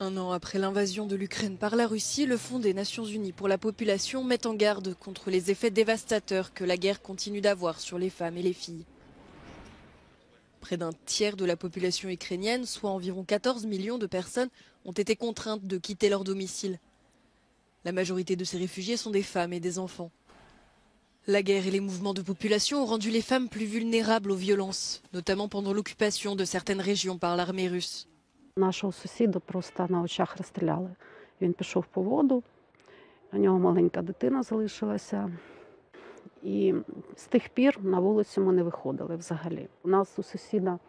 Un an après l'invasion de l'Ukraine par la Russie, le Fonds des Nations Unies pour la population met en garde contre les effets dévastateurs que la guerre continue d'avoir sur les femmes et les filles. Près d'un tiers de la population ukrainienne, soit environ 14 millions de personnes, ont été contraintes de quitter leur domicile. La majorité de ces réfugiés sont des femmes et des enfants. La guerre et les mouvements de population ont rendu les femmes plus vulnérables aux violences, notamment pendant l'occupation de certaines régions par l'armée russe. Нашого сусіда просто на очах розстріляли. Він пішов по воду, у нього маленька дитина залишилася. І з тих пір на вулицю ми не виходили взагалі. У нас у сусіда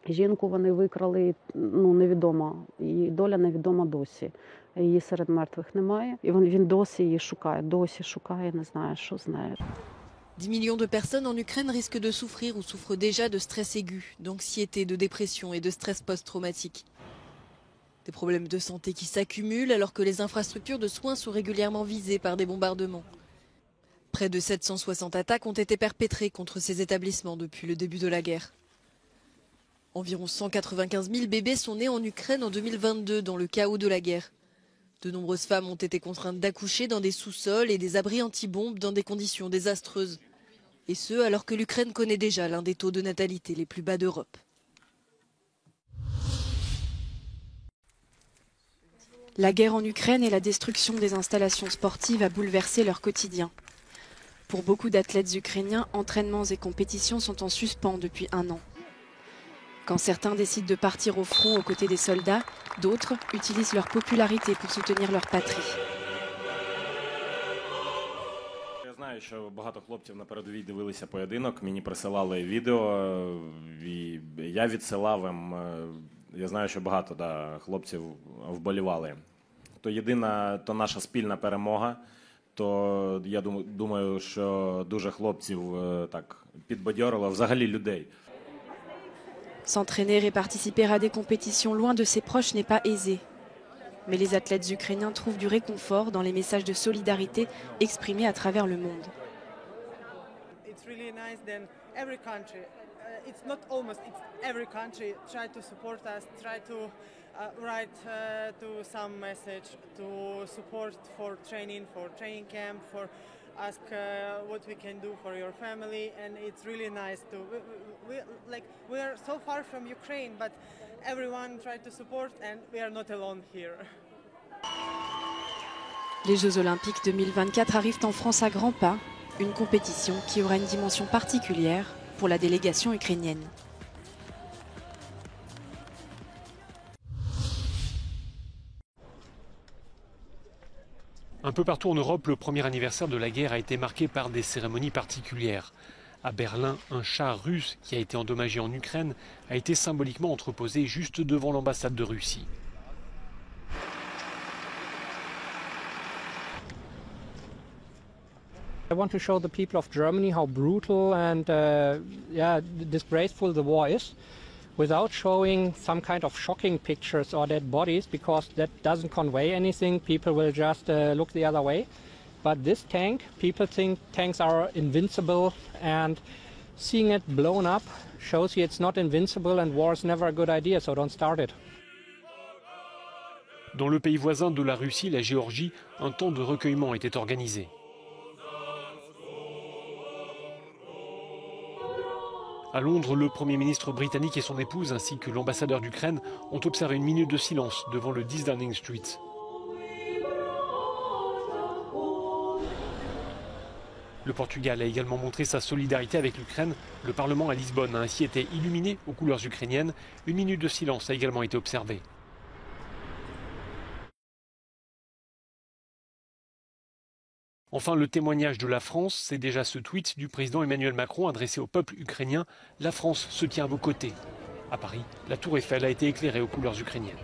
жінку вони викрали, невідомо, її доля невідома досі. Її серед мертвих немає. І він досі її шукає, не знає, що з нею. 10 millions de personnes en Ukraine risquent de souffrir ou souffrent déjà de stress aigu, d'anxiété, de dépression et de stress post-traumatique. Des problèmes de santé qui s'accumulent alors que les infrastructures de soins sont régulièrement visées par des bombardements. Près de 760 attaques ont été perpétrées contre ces établissements depuis le début de la guerre. Environ 195 000 bébés sont nés en Ukraine en 2022 dans le chaos de la guerre. De nombreuses femmes ont été contraintes d'accoucher dans des sous-sols et des abris anti-bombes dans des conditions désastreuses. Et ce, alors que l'Ukraine connaît déjà l'un des taux de natalité les plus bas d'Europe. La guerre en Ukraine et la destruction des installations sportives a bouleversé leur quotidien. Pour beaucoup d'athlètes ukrainiens, entraînements et compétitions sont en suspens depuis un an. Quand certains décident de partir au front aux côtés des soldats, d'autres utilisent leur popularité pour soutenir leur patrie. Я знаю, що багато хлопців на передовій дивилися поєдинок, мені присилали відео, і я відсилав їм. Я знаю, що багато хлопців вболівали. То наша спільна перемога, то я думаю, що дуже хлопців так підбадьорило, взагалі людей. S'entraîner et participer à des compétitions loin de ses proches n'est pas aisé. Mais les athlètes ukrainiens trouvent du réconfort dans les messages de solidarité exprimés à travers le monde. It's really nice that every country, it's not almost, it's every country try to support us, try to write to some message to support for training camp, for ask what we can do for your family, and it's really nice to we are so far from Ukraine, but everyone tried to support and we are not alone here. Les Jeux Olympiques 2024 arrivent en France à grands pas, une compétition qui aura une dimension particulière pour la délégation ukrainienne. Un peu partout en Europe, le premier anniversaire de la guerre a été marqué par des cérémonies particulières. À Berlin, un char russe qui a été endommagé en Ukraine a été symboliquement entreposé juste devant l'ambassade de Russie. I want to show the people of Germany how brutal and disgraceful the war is, without showing some kind of shocking pictures or dead bodies, because that doesn't convey anything. People will just look the other way. But this tank, people think tanks are invincible, and seeing it blown up shows you it's not invincible and war is never a good idea, so don't start it. Dans le pays voisin de la Russie, la Géorgie, un temps de recueillement était organisé. À Londres, le Premier ministre britannique et son épouse, ainsi que l'ambassadeur d'Ukraine, ont observé une minute de silence devant le 10 Downing Street. Le Portugal a également montré sa solidarité avec l'Ukraine. Le Parlement à Lisbonne a ainsi été illuminé aux couleurs ukrainiennes. Une minute de silence a également été observée. Enfin, le témoignage de la France, c'est déjà ce tweet du président Emmanuel Macron adressé au peuple ukrainien. La France se tient à vos côtés. À Paris, la tour Eiffel a été éclairée aux couleurs ukrainiennes.